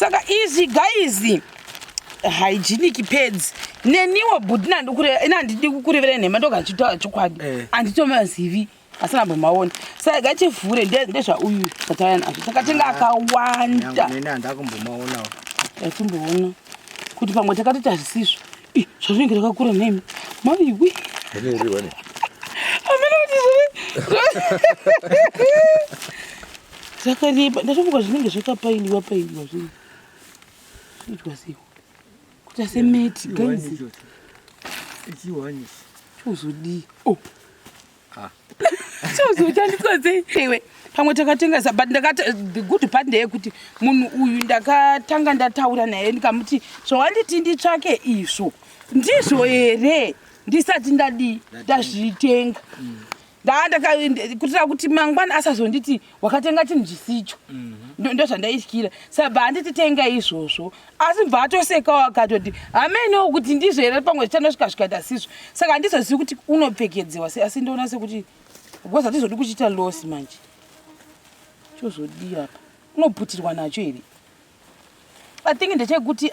Saka easy guys. Hygienic pads. Neniwa budina ndidi kukurevera nhema ndoga chitaura chokwadi. Anditomazivi. Asana bomaona. Saka gachivhure ndezva uyu katayana azvo. Takatenga akawanda. Nene andakumbomaona. Yatimboona. Kuti pamwe takati tazvisizvo. Zvazvinenge takakura nemi. Maiwe. Ndiriwane. Amene kuti Zakariba, ndatomboka zvinenge zvakapainiwa zvino. Zvitwa sei. Kuti asemeti guys. Ichiwani. Chozodi. Oh. Chozotandiswa sei? Ewe, pamwe takatenga but ndakati the good part ndeyekuti munhu uyu ndakatanga ndataura naye ndikamuti zvawanditi nditsvake izvo. Ndizvo here ndisati ndazvitenga. Kutira kuti mangwana asazonditi wakatenga chinhu chisicho. Ndozvandaitya. Saka handititenga izvozvo. Asi bva atosekawo akatoti ameno kuti ndizvo here pamwe zvichanosvika zvikaita sizvo. Saka handizozivi kuti unopfekedzwa sei asi ndoona sekuti because hatizodi kuchita loss manje. Chozodi apa. Unoputirwa nacho here. Patingi ndechekuti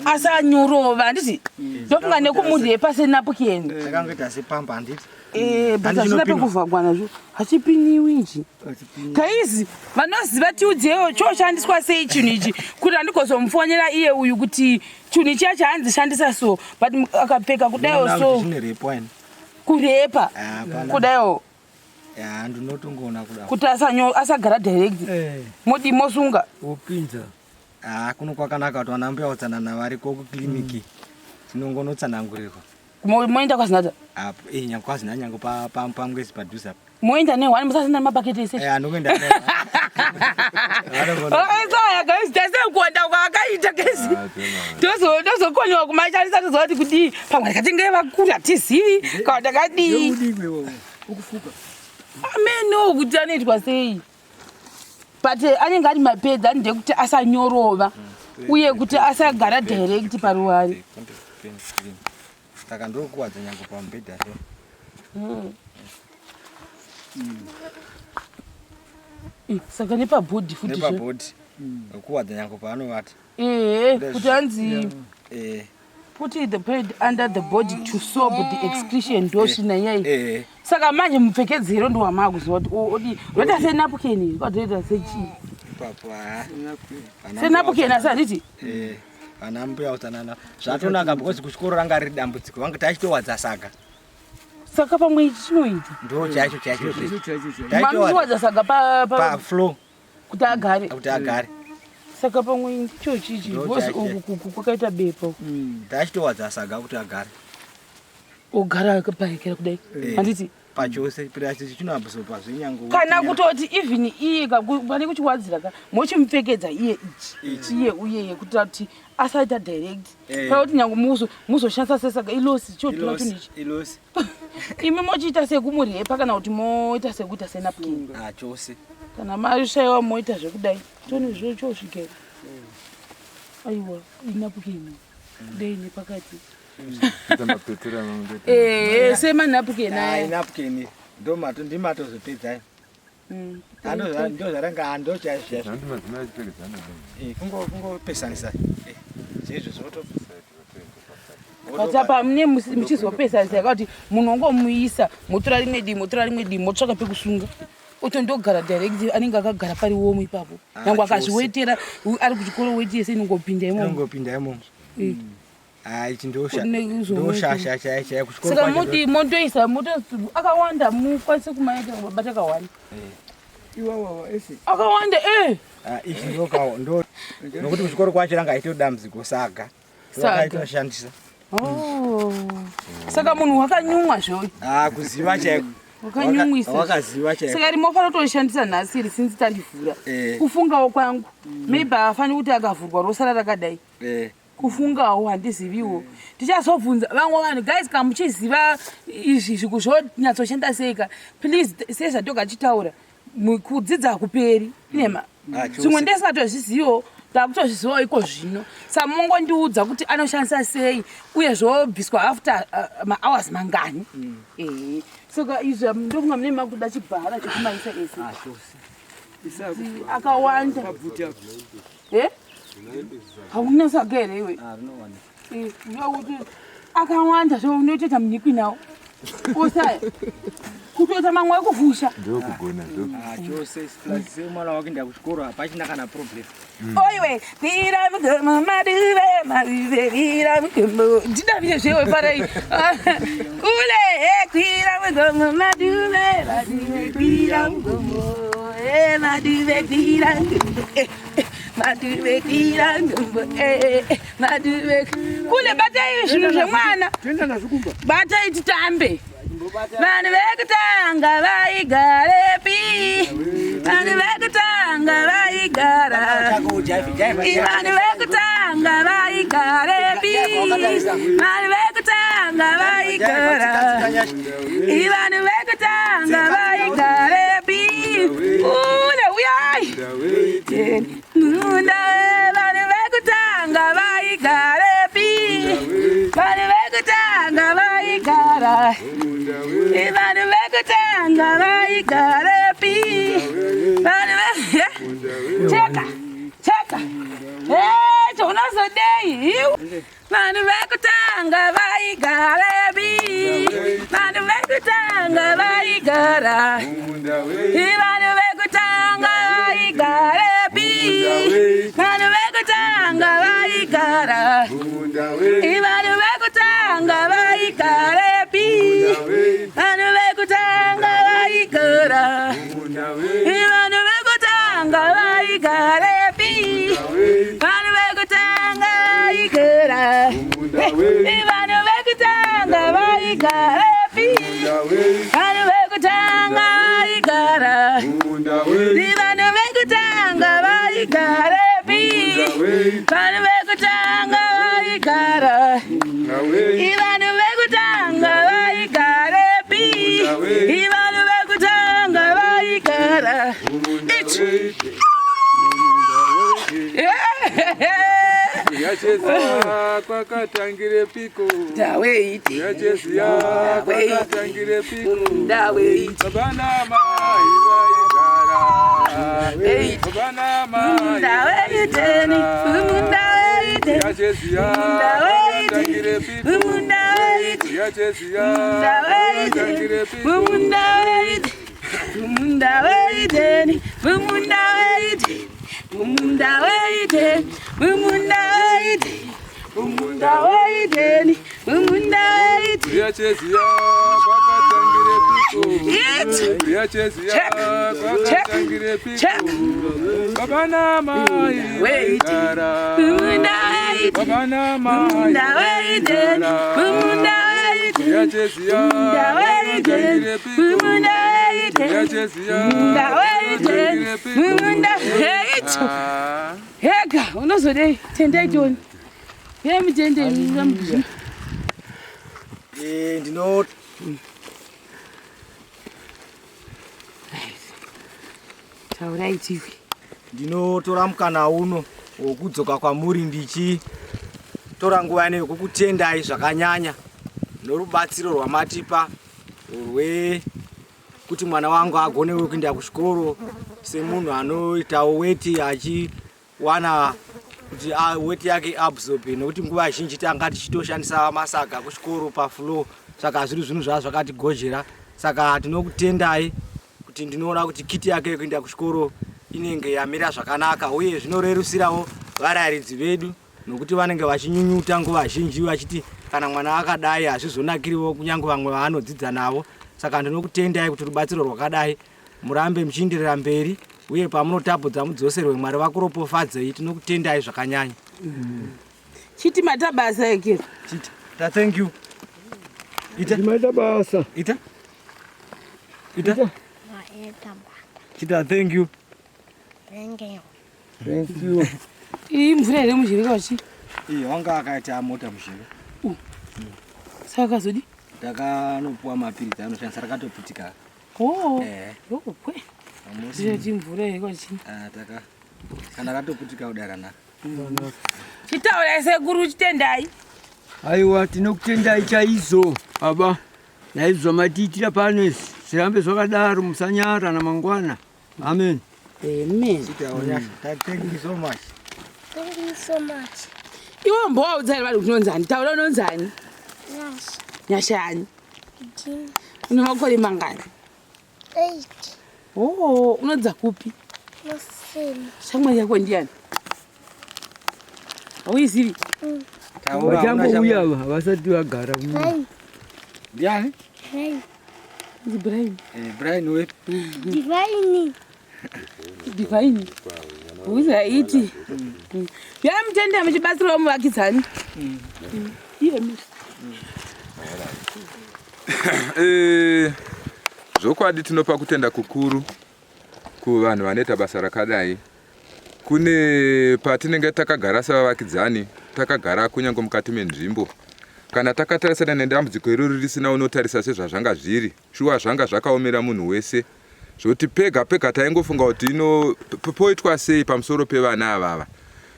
asanyorova nditi ndofunga nekumunhu yepasenapukeni Takangoita sepamba handiti. But hazvina pekuvhagwa nazvo hachipiniwi nji. Guys, vanoziva tiudzewo choshandiswa sei chinhu ichi kuti handikuzomufonyera iye uyu kuti chinhu ichi chahanzishandisa so but akapfeka kudaiwo so kurepa kudaiwo ndinotongoona kudai kuti asagara direct modi mosunga Upinza. kuno kwakanaka kuti vana mbuya utsanana variko kukiliniki tinongonotsanangurirwa. Moenda kwazinata? Apo nyangu kwazina nyangu pamwezi padhuze apa. Moenda nehwani musasina mabhaketi ese? Anokuenda naye. Saka guys, tasekonda kwakaita guys. Tozokoniwa kumashandisa tozoti kuti pamwe ndakatenga vakura tizivi kana takadii. Ukufuka. Ameno kuti anoitwa sei? But anenge ari mapedzi anode kuti asanyorova uye kuti asagara direct paruware. Saka ndokuwadza nyangu pamubhedha so. Saka nepabhodhi futi zvo. Nepabhodhi. Ndokuwadza nyangu paanovata. Kuti anzi put the pad under the body to sob the excretion ndoshina nyai. Saka manje mupfekedzero ndo wamakuziva kuti rota senapukeni kwadoita sechi. Papa. Senapukeni asanditi? Ana mbuya utsanana zvatonaka because kuchikoro ranga riri dambudziko vanga tachitowadza saga. Saka pamwe chinoita ndo chacho. Mamutwadza saga pa floor kuti agare. Saka pamwe ndicho chichi because uku kwakaita bepo. Tachitowadza saga kuti agare. Ogara akapaikira kudai. Handiti pachose pirasi chinoambusopa zvenyangu. Kana kutoti even iye pane kuchiwadzira ka mochimupfekedza iye iye uye kuti ati asaita direct. Kana kuti nyangu muzoshandisa sesaga ilosi chotora chinichi. Ilosi. Imi mochiita sekumurepa kana kuti moita sekuita senapukeni. Chose. Kana marishaiwa moita zvekudai. Toni zvochosvikera. Aiwa, inapukeni. Dei nepakati. Sema napukeni. Napukeni. Ndimatozopedza. Ndozvaranga andochazvazvo. Kungopesanisa. Zvezvo zvotopesa. Patapa mune muchizopesanisa kuti munhu ongomuisa motora rimwe dii motsvaka pekusunga. Otondogara direct anenge akagara pari womu ipapo. Nyangu akazviwetera ari kuchikoro weti yese inongopinda imomo. Ichi ndoshasha chaya kuchikoro. Saka motoisa akawanda mukwanise kumaita bata kawanda. Iwawa ese. Akawanda ichi ndo nokuti kuchikoro kwacho ranga aita dambudziko saga. Saka saka munhu wakanyumwa zvo. Kuziva chaiko. Wakaziva chaiko. Saka rimofana kutoshandisa nhasi iri since tandivhura. Kufungawo kwangu. Maybe afani kuti akavhurwa rosara rakadai. Kufungawo handiziviwo. Tichazobvunza vamwe vanhu guys kamuchiziva izvi zvikunyatsoshanda seika. Please sezvatoga chitaura. Kudzidza hakuperi. Inema. Zvimwe ndisingatozizivo. Takutozviziva iko zvino. Samongondiudza kuti anoshandisa sei uye zvobviswa after hours mangani. Saka izvo ndofunga mune makuda chibhara chekumaisa ese. akawanda. Hauna sagere iwe. Akawanda so unoita mnyikwi nawo. Osaya. Kutoita mamwe kuvusha. Ndokugona chose splash mwana wake ndakuchikora pachina kana problem. Oiwe, vira mgomo maduve vira mgomo. Ndida vile shewe parai. Kule vira mgomo maduve vira mgomo. Maduve vira mgomo. Maduve vira mgomo. Maduve. Kule batai shushe mwana. Tenda nazukumba. Batai titambe. Vanu vekutanga vaigarepi. Vanu vekutanga vaigara. Vanu vekutanga vaigarepi. Vanu vekutanga vaigara. Vanu vekutanga vaigarepi. Ule uyai. Munda vanu vekutanga vaigarepi. Vanu vekutanga vaigara. Vanu vekutanga vaigarapi. Cheka. Chonazodei. Vanu vekutanga vaigarapi. Vanu vekutanga vaigara. Vanu vekutanga vaigarapi. Vanu vekutanga vaigara. Vanu vekutanga vaigarapi. Vanu vekutanga vaigara. Vanu vekutanga vaigarapi. Vanu vekutanga vaigara. Vanu vekutanga vaigarapi. Vanu vekutanga vaigara. Vanu vekutanga vaigarapi. Vanu vekutanga vaigara. Vanu vekutanga vaigarapi. Vanu vekutanga vaigara. Yachesa kwakatangire piko. Daweiti. Yachesa kwakatangire piko. Daweiti. Babana mai vaigara. Babana mai Daweiteni. Daweiti. Yachesa kwakatangire piko. Daweiti. Yachesa Daweiti. kwakatangire piko. Daweiti. Daweiteni. Daweiti. Mumunda waiteni, mumunda waiteni, mumunda waiteni, mumunda waiteni. Yachezia kwakatangire piko. Yachezia kwakatangire piko. Babana mai vaigara. Mumunda waiteni, Babana mai mumunda waiteni, mumunda waiteni. Yachezia kwakatangire piko. Mumunda waiteni, Yachezia mumunda waiteni, mumunda waiteni. Hega, unozodei tendai toni. Mutende Ngoni. Tauraitiwe. Ndinotora mukana uno wokudzoka kwamuri ndichitora nguva ino yokukutendai zvakanyanya norubatsiro rwamatipa rwekuti mwana wangu agonewo kuenda kuchikoro semunhu anoitawo weti achiwana kuti weti yake absorbe, nokuti nguva zhinji tanga tichitoshandisa masaga kuchikoro pafloor, saka zviri zvinhu zvakatigozhera. Saka tinokutendai kuti ndinoona kuti kiti yake yekuenda kuchikoro inenge yamira zvakanaka, uye zvinorerusirawo varayiridzi vedu nokuti vanenge vachinyunyuta nguva zhinji vachiti kana mwana akadai hazvizonakiriwo kunyange vamwe vaanodzidza navo. Saka ndinokutendai kuti rubatsiro rwakadai murambe muchienderera mberi, uye pamunotapudza mudzoserwe Mwari vakuropofadzei. Tinokutendai zvakanyanya. Chiti matabasa eke. Chiti ta thank you. Ita matabasa. Ita Chita thank you. Thank you. Mvura ere muzhiri wachi? Wanga akaita mota muzhiri. Saka zodi? Takanopuwa mapiritsi anoshandisa rakatoputika. Kwe. Zveti mvura ere wachi? Kana ratoputika udarana. Chitaura sekuru chitendai. Aiwa, tinokutendai chaizo aba. Naizvo matiitira pano izvi zvirambe zvakadaro, musanyara namangwana. Amen. Amen. Thank you so much. Thank you so much. Iwe mbowudzani vanhu kuti unonzani? Taura unonzani? Nyasha. Nyashani. Mugijima. Una makore mangani? 8. Oh, unodza kupi? Museni. Shamwari yako ndiani? Hauizivi? Vachangouya ava vasati vagara. Brian. Ndiani? Brian. Ndi Brian. Brian wepi? Divine. Divine. Uza iti. Yala mtende amechibatsira wamuvakidzani. Iye misi. Zvokwadi tinopa kutenda kukuru kuvanhu vanoita basa rakadai. Kune patinenge takagara savavakidzani, takagara kunyange mukati menzvimbo. Kana takatarisana nedambudziko iroro risina unotarisa sezvazvanga zviri, shuwa zvanga zvakaomera munhu wese. Zvoti pega pega taingofunga kuti poitwa sei pamusoro pevana avava.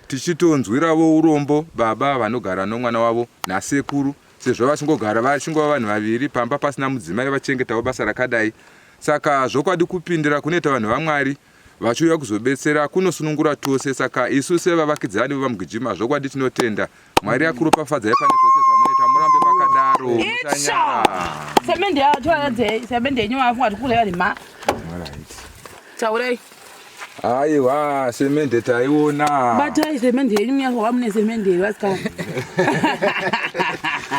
Tichitonzwirawo urombo baba vanogara nomwana wavo nasekuru, sezvo vachingogara vachingova vanhu vaviri pamba pasina mudzimai vachengetawo basa rakadai. Saka zvokwadi kupindira kunoita vanhu vaMwari vachiuya kuzobetsera kunosunungura tose. Saka isu sevavakidzani vaMugijima zvokwadi tinotenda Mwari akuropafadzai pane zvose zvamunoita, murambe makadaro musanyara. Semende yatoradze, semende yenyu afunga kuti kule ma. Taurai. Aiwa, semende taiona. Batai semende yenyu yako wamune semende vasika.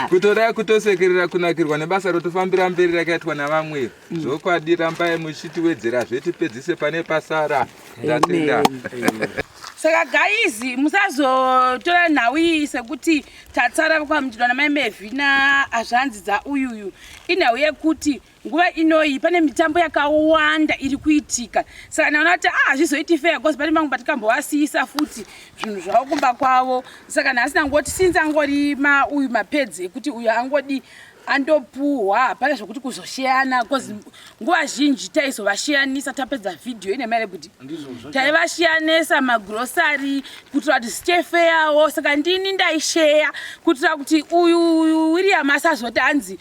Kutoda kutosekerera kunakirwa nebasa rotofambira mberi rakaitwa navamwe. Zvokwadi rambai muchitiwedzera zvetipedzise pane pasara. Ndatenda. Saka guys, musazotora nhawi sekuti tatsara kwamuchidwa namai Mevhina azvanzi dzauyuyu. Inhau yekuti nguva inoyi pane mitambo yakawanda iri kuitika. Saka naona kuti hazvizoiti fair because pane mamwe patikambovasiyisa futi zvinhu zvavo kumba kwavo. Saka nhasi nangoti sinzi angori uyu mapedzi ekuti uyu angodi andopuhwa hapana zvokuti kuzoshiyana because nguva zhinji taizovashiyanisa tapedza vhidhiyo ine mari kuti taivashiyanisa magrosari kuitira kuti zichefeyawo. Saka ndini ndaisheya kuitira kuti uyu William asazoti hanzi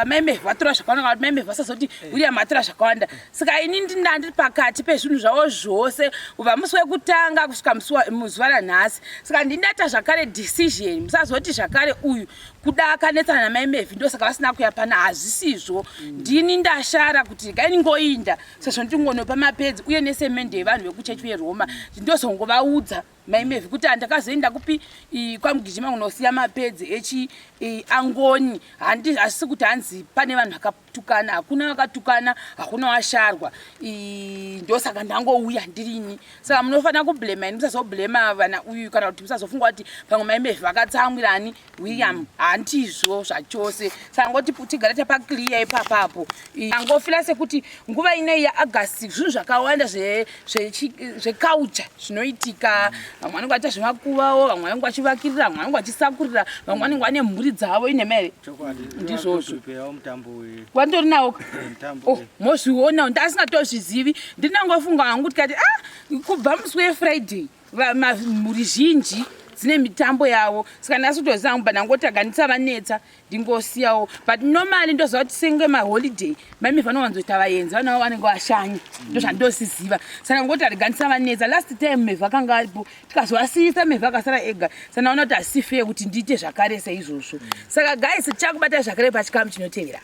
maimevhu vatora zvakawanda kuti maimevhu asazoti William atora zvakawanda. Saka ini ndiri pakati pezvinhu zvavo zvose kubva musi wekutanga kusvika muzuva ranhasi. Saka ndindaita zvakare decision musazoti zvakare uyu kuda akanetsana namai Mevhu ndosaka vasina kuya pana, hazvisizvo. Ndini ndashara kuti ngaingoinda sezvo ndingonopa mapedzi uye nesemende yevanhu vekuchechi yeRoma ndozongovaudza mai Mevhu kuti handakazoenda kupi kwaMugijima kunosiya mapedzi angoni. Hazisi kuti hanzi pane vanhu vakatukana, hakuna vakatukana, hakuna washarwa. Ndosaka ndangouya ndirini. Saka munofanira kublema ini, musazoblema vana uyu kana kuti musazofunga kuti pamwe mai Mevhu vakatsamwirani William. Handizvo zvachose. Saka ngoti tigare tapaclear ipapapo. Angofila sekuti nguva inoyi yaAugust zvinhu zvakawanda zveculture zvinoitika. Vamwe vanenge vaita zvemakuvawo, vamwe vanenge vachivakirira, vamwe vanenge vachisakurira, vamwe vanenge vane mhuri dzavo ine mari. Ndizvozvo. Wandori nawo? Mozvionawo ndasingatozvizivi. Ndinangofunga hangu kuti kati kubva musi weFriday mhuri zhinji dzine mitambo yavo. Saka ndasi kutoziva hangu nangoti ndisava ndingosiyawo. But normally ndoziva kuti senge maholiday mai Mevhu vanowanzoita vaenzi vanavo vanenge vashanya. Ndozvandosiziva. Saka ngoti ndisava last time Mevhu akanga aripo tikazovasiyisa Mevhu akasara ega. Saka naona kuti hazisi fair kuti ndiite zvakare saizvozvo. Saka guys tichakubata zvakare pachikamu chinotevera.